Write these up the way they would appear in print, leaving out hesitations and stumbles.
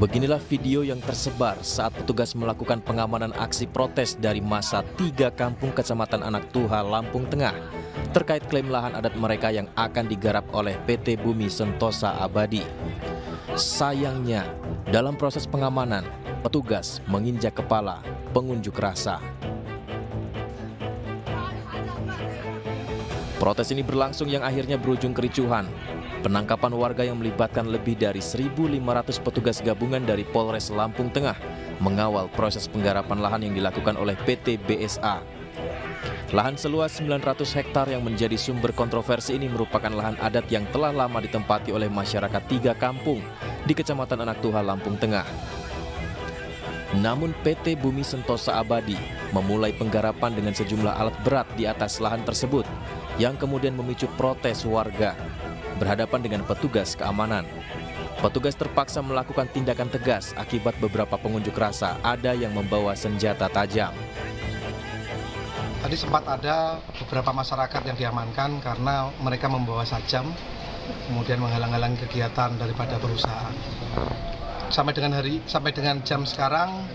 Beginilah video yang tersebar saat petugas melakukan pengamanan aksi protes dari massa 3 kampung Kecamatan Anak Tuha, Lampung Tengah terkait klaim lahan adat mereka yang akan digarap oleh PT Bumi Sentosa Abadi. Sayangnya, dalam proses pengamanan, petugas menginjak kepala pengunjuk rasa. Protes ini berlangsung yang akhirnya berujung kericuhan. Penangkapan warga yang melibatkan lebih dari 1.500 petugas gabungan dari Polres Lampung Tengah mengawal proses penggarapan lahan yang dilakukan oleh PT BSA. Lahan seluas 900 hektar yang menjadi sumber kontroversi ini merupakan lahan adat yang telah lama ditempati oleh masyarakat 3 kampung di Kecamatan Anak Tuha, Lampung Tengah. Namun PT Bumi Sentosa Abadi memulai penggarapan dengan sejumlah alat berat di atas lahan tersebut yang kemudian memicu protes warga berhadapan dengan petugas keamanan. Petugas terpaksa melakukan tindakan tegas akibat beberapa pengunjuk rasa ada yang membawa senjata tajam. Tadi sempat ada beberapa masyarakat yang diamankan karena mereka membawa sajam, kemudian menghalang-halangi kegiatan daripada perusahaan. Sampai dengan jam sekarang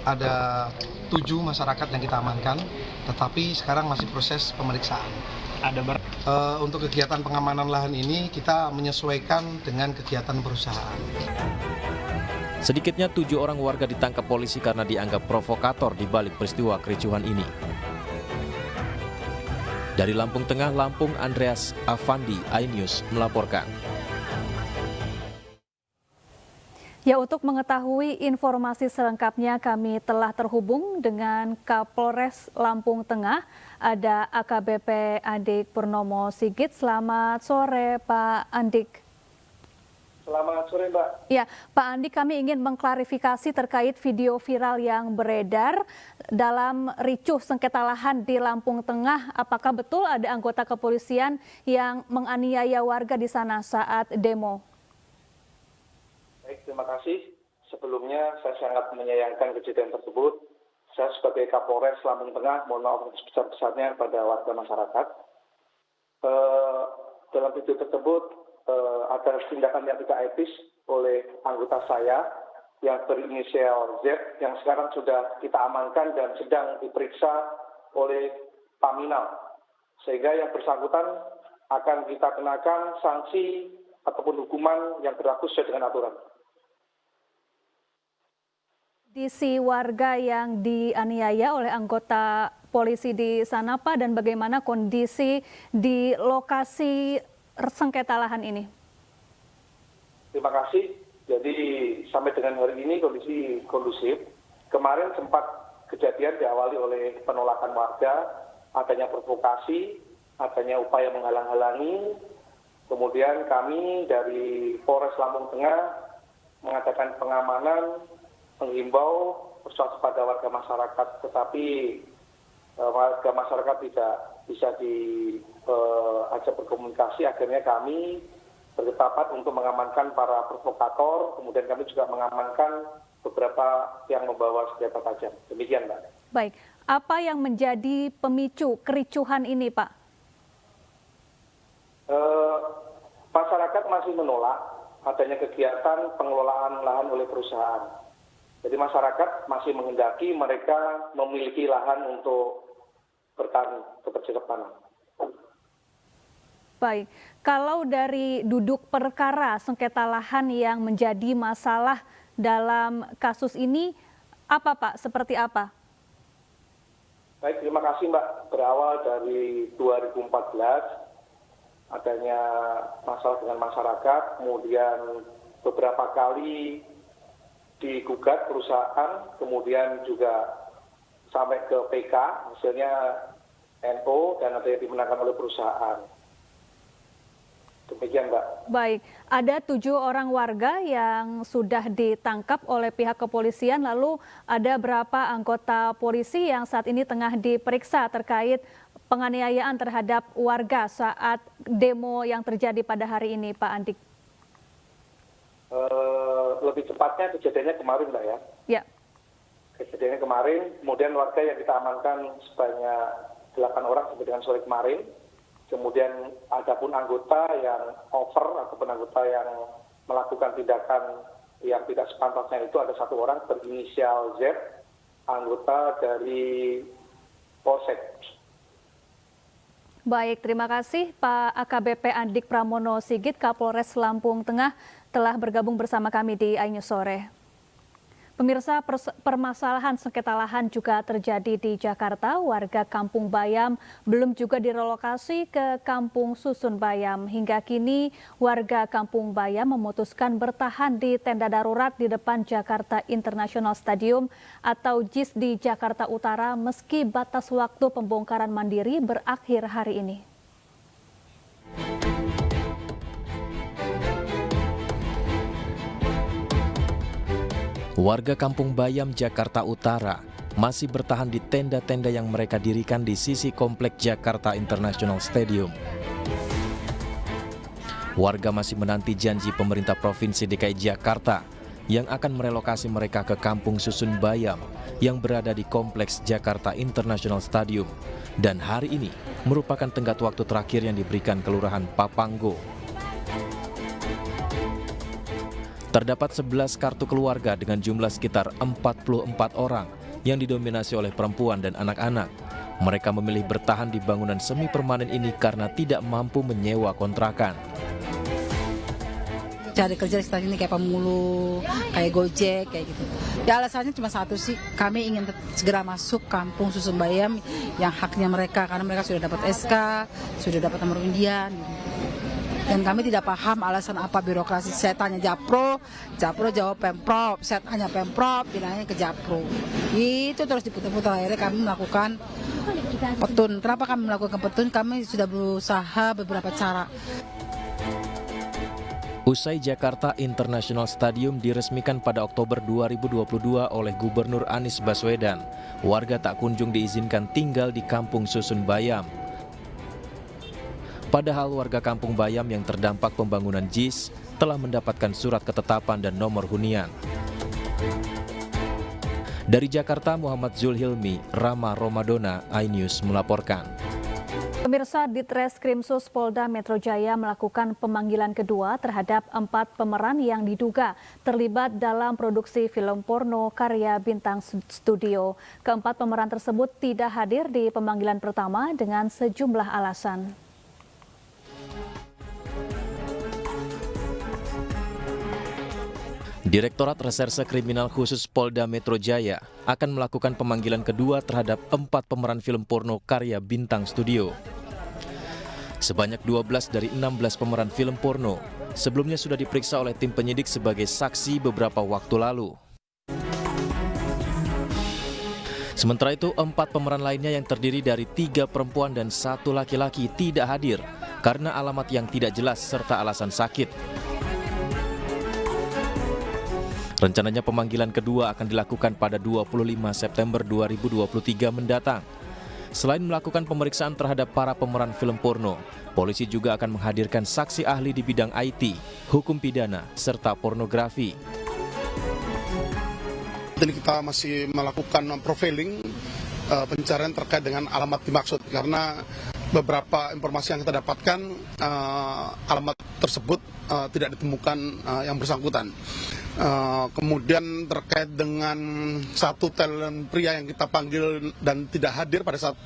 ada 7 masyarakat yang kita amankan, tetapi sekarang masih proses pemeriksaan. Untuk kegiatan pengamanan lahan ini kita menyesuaikan dengan kegiatan perusahaan. Sedikitnya 7 orang warga ditangkap polisi karena dianggap provokator di balik peristiwa kericuhan ini. Dari Lampung Tengah, Lampung, Andreas Afandi, iNews melaporkan. Ya, untuk mengetahui informasi selengkapnya kami telah terhubung dengan Kapolres Lampung Tengah, ada AKBP Andik Purnomo Sigit. Selamat sore Pak Andik. Selamat sore Mbak. Ya, Pak Andik, kami ingin mengklarifikasi terkait video viral yang beredar dalam ricuh sengketa lahan di Lampung Tengah. Apakah betul ada anggota kepolisian yang menganiaya warga di sana saat demo? Baik, terima kasih. Sebelumnya saya sangat menyayangkan kejadian tersebut. Saya sebagai Kapolres Lampung Tengah mohon maaf sebesar-besarnya kepada warga masyarakat. Dalam video tersebut ada tindakan yang tidak etis oleh anggota saya yang berinisial Z yang sekarang sudah kita amankan dan sedang diperiksa oleh Paminal. Sehingga yang bersangkutan akan kita kenakan sanksi ataupun hukuman yang berlaku sesuai dengan aturan. Kondisi warga yang dianiaya oleh anggota polisi di sana, Pak, dan bagaimana kondisi di lokasi sengketa lahan ini? Terima kasih. Jadi sampai dengan hari ini kondisi kondusif. Kemarin sempat kejadian diawali oleh penolakan warga, adanya provokasi, adanya upaya menghalang-halangi. Kemudian kami dari Polres Lampung Tengah mengadakan pengamanan, menghimbau pada warga masyarakat, tetapi warga masyarakat tidak bisa diajak berkomunikasi. Akhirnya kami berketapat untuk mengamankan para provokator, kemudian kami juga mengamankan beberapa yang membawa senjata tajam. Demikian, Mbak. Baik, apa yang menjadi pemicu kericuhan ini, Pak? Masyarakat masih menolak adanya kegiatan pengelolaan lahan oleh perusahaan. Jadi masyarakat masih menghendaki mereka memiliki lahan untuk bertani, bercocok tanam. Baik, kalau dari duduk perkara sengketa lahan yang menjadi masalah dalam kasus ini, apa Pak? Seperti apa? Baik, terima kasih Mbak. Berawal dari 2014, adanya masalah dengan masyarakat, kemudian beberapa kali digugat perusahaan, kemudian juga sampai ke PK, hasilnya NO dan ada yang dimenangkan oleh perusahaan. Demikian, Mbak. Baik, ada 7 orang warga yang sudah ditangkap oleh pihak kepolisian, lalu ada berapa anggota polisi yang saat ini tengah diperiksa terkait penganiayaan terhadap warga saat demo yang terjadi pada hari ini, Pak Andik? Lebih cepatnya kejadiannya kemarin, Mbak ya. Ya. Kejadiannya kemarin, kemudian warga yang kita amankan sebanyak 8 orang sampai dengan sore kemarin. Kemudian ada pun anggota yang over ataupun anggota yang melakukan tindakan yang tidak sepantasnya itu ada satu orang berinisial Z, anggota dari Polsek. Baik, terima kasih Pak AKBP Andik Pramono Sigit, Kapolres Lampung Tengah, telah bergabung bersama kami di iNews Sore. Pemirsa, permasalahan sengketa lahan juga terjadi di Jakarta. Warga Kampung Bayam belum juga direlokasi ke Kampung Susun Bayam. Hingga kini warga Kampung Bayam memutuskan bertahan di tenda darurat di depan Jakarta International Stadium atau JIS di Jakarta Utara meski batas waktu pembongkaran mandiri berakhir hari ini. Warga Kampung Bayam, Jakarta Utara masih bertahan di tenda-tenda yang mereka dirikan di sisi komplek Jakarta International Stadium. Warga masih menanti janji pemerintah Provinsi DKI Jakarta yang akan merelokasi mereka ke Kampung Susun Bayam yang berada di kompleks Jakarta International Stadium. Dan hari ini merupakan tenggat waktu terakhir yang diberikan Kelurahan Papanggo. Terdapat 11 kartu keluarga dengan jumlah sekitar 44 orang yang didominasi oleh perempuan dan anak-anak. Mereka memilih bertahan di bangunan semi permanen ini karena tidak mampu menyewa kontrakan. Cari kerja di sekitar ini kayak pemulung, kayak Gojek, kayak gitu. Ya alasannya cuma satu sih, kami ingin segera masuk Kampung Susun Bayam yang haknya mereka karena mereka sudah dapat SK, sudah dapat nomor undian. Dan kami tidak paham alasan apa birokrasi. Saya tanya Japro, Japro jawab Pemprov, saya tanya Pemprov, bilangnya ke Japro. Itu terus diputar-putar, akhirnya kami melakukan petun. Kenapa kami melakukan petun? Kami sudah berusaha beberapa cara. Usai Jakarta International Stadium diresmikan pada Oktober 2022 oleh Gubernur Anies Baswedan, warga tak kunjung diizinkan tinggal di Kampung Susun Bayam. Padahal warga Kampung Bayam yang terdampak pembangunan JIS telah mendapatkan surat ketetapan dan nomor hunian. Dari Jakarta, Muhammad Zulhilmi, Rama Romadona, iNews melaporkan. Pemirsa, Ditreskrimsus Polda Metro Jaya melakukan pemanggilan kedua terhadap 4 pemeran yang diduga terlibat dalam produksi film porno karya Bintang Studio. Keempat pemeran tersebut tidak hadir di pemanggilan pertama dengan sejumlah alasan. Direktorat Reserse Kriminal Khusus Polda Metro Jaya akan melakukan pemanggilan kedua terhadap 4 pemeran film porno karya Bintang Studio. Sebanyak 12 dari 16 pemeran film porno sebelumnya sudah diperiksa oleh tim penyidik sebagai saksi beberapa waktu lalu. Sementara itu, 4 pemeran lainnya yang terdiri dari 3 perempuan dan 1 laki-laki tidak hadir karena alamat yang tidak jelas serta alasan sakit. Rencananya pemanggilan kedua akan dilakukan pada 25 September 2023 mendatang. Selain melakukan pemeriksaan terhadap para pemeran film porno, polisi juga akan menghadirkan saksi ahli di bidang IT, hukum pidana, serta pornografi. Jadi kita masih melakukan profiling pencarian terkait dengan alamat dimaksud karena beberapa informasi yang kita dapatkan alamat tersebut tidak ditemukan yang bersangkutan. Kemudian terkait dengan satu talent pria yang kita panggil dan tidak hadir pada saat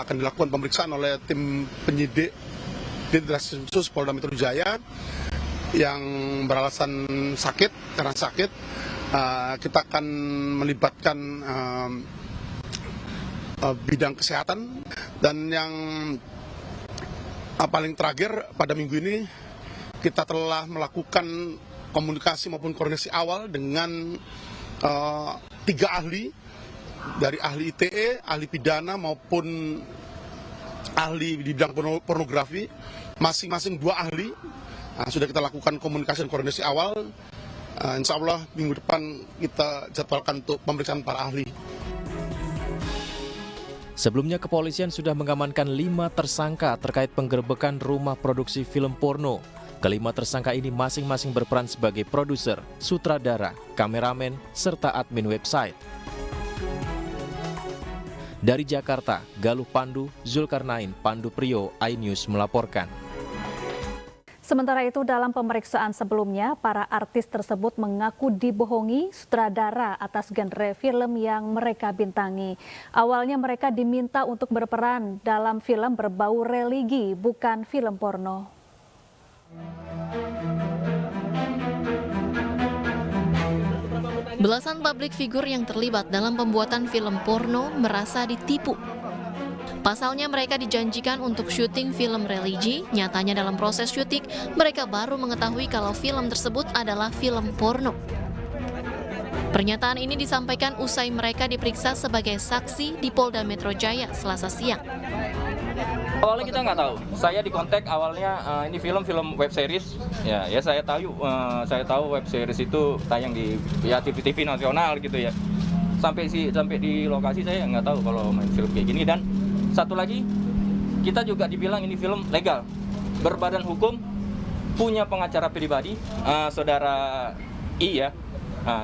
akan dilakukan pemeriksaan oleh tim penyidik Ditreskrimsus Polda Metro Jaya yang beralasan sakit, karena sakit kita akan melibatkan bidang kesehatan. Dan yang paling terakhir pada minggu ini kita telah melakukan komunikasi maupun koordinasi awal dengan 3 ahli, dari ahli ITE, ahli pidana maupun ahli di bidang pornografi, masing-masing 2 ahli. Sudah kita lakukan komunikasi dan koordinasi awal. Insya Allah minggu depan kita jadwalkan untuk pemeriksaan para ahli. Sebelumnya kepolisian sudah mengamankan 5 tersangka terkait penggerbekan rumah produksi film porno. Kelima tersangka ini masing-masing berperan sebagai produser, sutradara, kameramen, serta admin website. Dari Jakarta, Galuh Pandu, Zulkarnain, Pandu Priyo, iNews melaporkan. Sementara itu dalam pemeriksaan sebelumnya, para artis tersebut mengaku dibohongi sutradara atas genre film yang mereka bintangi. Awalnya mereka diminta untuk berperan dalam film berbau religi, bukan film porno. Belasan publik figur yang terlibat dalam pembuatan film porno merasa ditipu. Pasalnya mereka dijanjikan untuk syuting film religi, nyatanya dalam proses syuting mereka baru mengetahui kalau film tersebut adalah film porno. Pernyataan ini disampaikan usai mereka diperiksa sebagai saksi di Polda Metro Jaya Selasa siang. Awalnya kita nggak tahu. Saya dikontak awalnya ini film web series. Ya saya tahu web series itu tayang di TV nasional gitu ya. Sampai di lokasi saya nggak tahu kalau main film kayak gini. Dan satu lagi, kita juga dibilang ini film legal, berbadan hukum, punya pengacara pribadi, saudara I ya.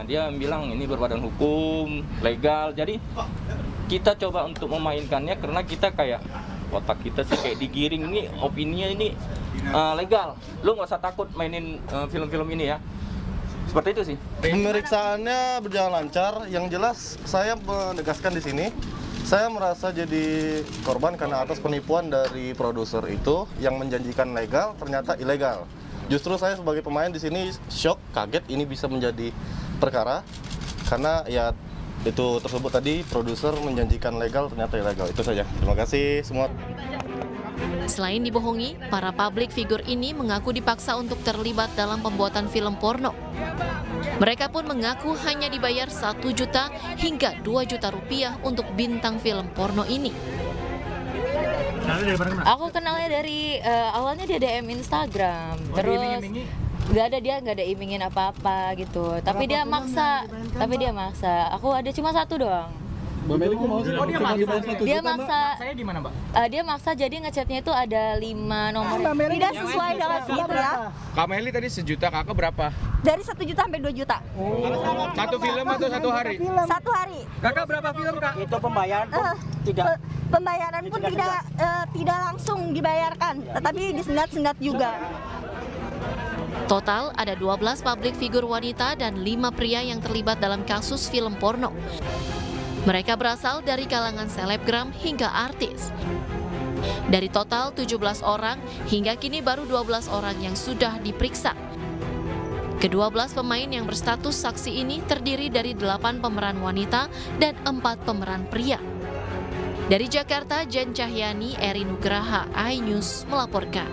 Dia bilang ini berbadan hukum, legal. Jadi kita coba untuk memainkannya karena kita kayak otak kita sih kayak digiring, ini opininya ini legal. Lu nggak usah takut mainin film-film ini ya. Seperti itu sih. Pemeriksaannya berjalan lancar. Yang jelas saya menegaskan di sini, saya merasa jadi korban karena atas penipuan dari produser itu yang menjanjikan legal ternyata ilegal. Justru saya sebagai pemain di sini shock, kaget ini bisa menjadi perkara karena ya itu tersebut tadi produser menjanjikan legal ternyata ilegal. Itu saja. Terima kasih semua. Selain dibohongi, para publik figur ini mengaku dipaksa untuk terlibat dalam pembuatan film porno. Mereka pun mengaku hanya dibayar 1 juta hingga 2 juta rupiah untuk bintang film porno ini. Aku kenalnya dari awalnya dia DM Instagram, terus nggak ada imingin apa-apa gitu. Tapi dia maksa. Aku ada cuma 1 doang. Dia maksa. Saya gimana, Mbak? Dia maksa jadi ngechatnya itu ada 5 nomor. Tidak sesuai dengan skrip ya. Kak Meli tadi 1 juta, kakak berapa? Dari 1 juta sampai 2 juta. Satu film atau 1 hari? 1 hari. Kakak berapa film, Kak? Itu pembayaran Pembayaran pun tidak langsung dibayarkan, tetapi disendat-sendat juga. Total ada 12 publik figur wanita dan 5 pria yang terlibat dalam kasus film porno. Mereka berasal dari kalangan selebgram hingga artis. Dari total 17 orang, hingga kini baru 12 orang yang sudah diperiksa. Ke-12 pemain yang berstatus saksi ini terdiri dari 8 pemeran wanita dan 4 pemeran pria. Dari Jakarta, Jen Cahyani, Eri Nugraha, iNews melaporkan.